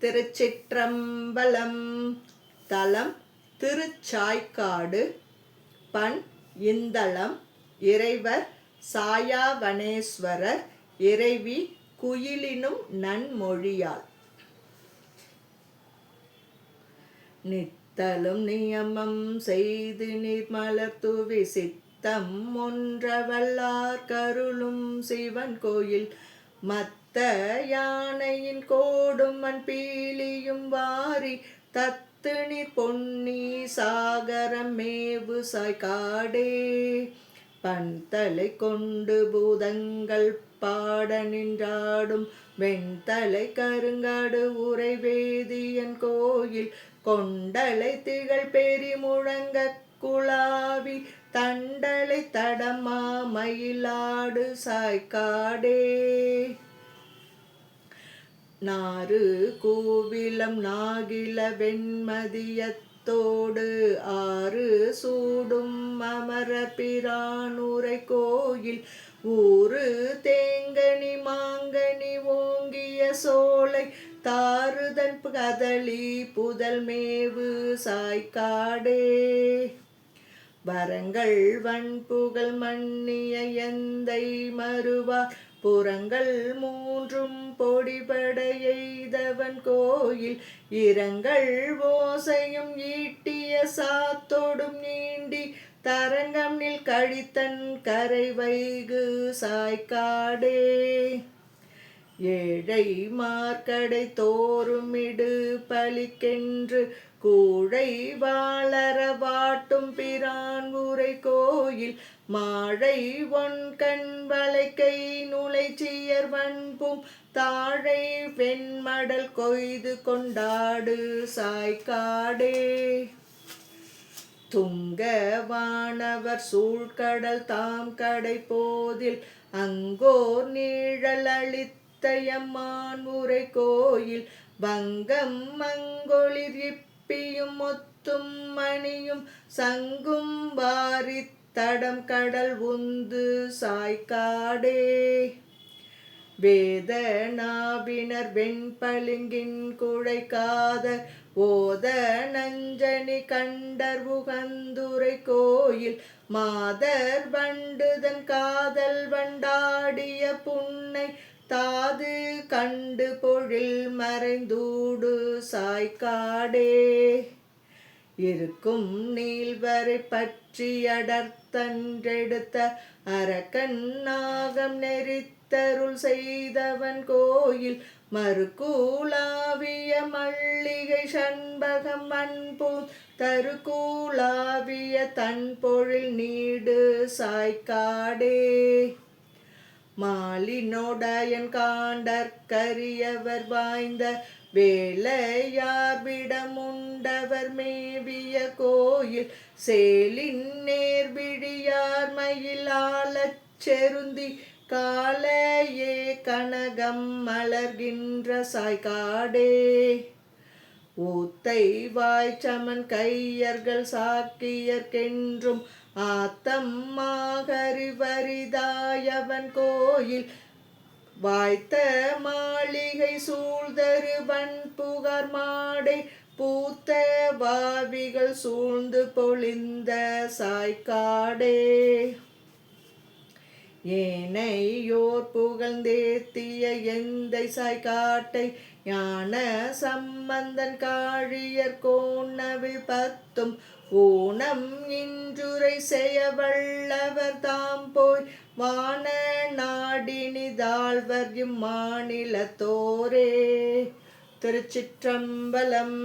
திருச்சிற்றம்பலம். தலம் திருச்சாய்க்காடு. பண் இந்தளம். இறைவர் சாயாவனேஸ்வரர். இறைவி குயிலினும் நன்மொழியாள். நித்தலும் நியமம் செய்து நீர்மலர் தூவி சித்தம் ஒன்றவல்லார் கருளும் சிவன் கோயில் மத்த யானையின் கோடும் மண் பீலியும் வாரி தத்து நீர் பொன்னி சாகரம் மேவு சாய்க்காடே. பண்தலை கொண்டு பூதங்கள் பாட நின்றாடும் வெண்தலை கருங்காடு உரை வேதியன் கோயில் கொண்டலை திகழ் பெரி முழங்க குழாவி தண்டலை தடமா மயிலாடு சாய்க்காடே. நாறு கூவிலம் நாகில வெண்மதியத்தோடு ஆறு சூடும் அமர பிரானுரை கோயில் ஊறு தேங்கனி மாங்கனி ஓங்கிய சோலை தாறுதன் கதலி புதல் மேவு சாய்க்காடே. வரங்கள் வன்புகழ் மன்னிய எந்தை மறுவா புறங்கள் மூன்றும் பொடிபட எய்தவன் கோயில் இரங்கள் ஓசையும் ஈட்டிய சாத்தோடும் நீண்டி தரங்கம் நில் கழித்தன் கரை வைகு சாய்க்காடே. ஏழை மார்க்கடை தோறுமிடு பலிக்கென்று கூழை வாளர வாட்டும் பிரான் உரை கோயில் மாழை ஒன்கண் வளைக்கை நுழைச்சியர் வன்பும் தாழை வெண்மடல் கொய்து கொண்டாடு சாய்க்காடே. துங்க வானவர் சூழ்கடல் தாம் கடை போதில் அங்கோர் நீழல் அளித்தயம்மான் உரை கோயில் வங்கம் மங்கொளிர் இப்பியும் முத்தும் மணியும் சங்கும் வாரி தடம் கடல் உந்து சாய்க்காடே. வேத நாவினர் வெண்பளிங்கின் குழைக்காத ஓத நஞ்சனி கண்டர் உகந்துரை கோயில் மாதர் வண்டுதன் காதல் வண்டாடிய புன்னை தாது கண்டு பொழில் மறைந்தூடு சாய்க்காடே. இருக்கும் நீள்வரை பற்றி அடர்த்தன்றெடுத்த அரக்கன் நாகம் நெறித்தருள் செய்தவன் கோயில் மறுகூலாவிய மல்லிகை சண்பகம் மண்பூன் தருகூலாவிய தன் பொழில் நீடு சாய்க்காடே. மாலினோடயன் காண்டற்கரியவர் வாய்ந்த வேலையார் விடமுண்டவர் மேவிய கோயில் சேலின் நேர்விழியார் மயிலாளச் செருந்தி காலையே கனகம் மலர்கின்ற சாய்க்காடே. ஊத்தை வாய்ச்சமன் கையர்கள் சாக்கியர்கென்றும் ஆத்தம் மாகறிவரிதாயவன் கோயில் வாய்த்த மாளிகை சூழ்தரு வன்புகார் மாடை பூத்த வாவிகள் சூழ்ந்து பொழிந்த சாய்க்காடே. ஏனையோர் புகழ்ந்தேத்திய எந்தை சாய்க்காட்டை ஞான சம்பந்தன் காழியர் கோணவில் பத்தும் ஊனம் இன்றுரை செய்ய வல்லவர் தாம் போய் வான நாடினிதாழ்வர் இம்மாநிலத்தோரே. திருச்சிற்றம்பலம்.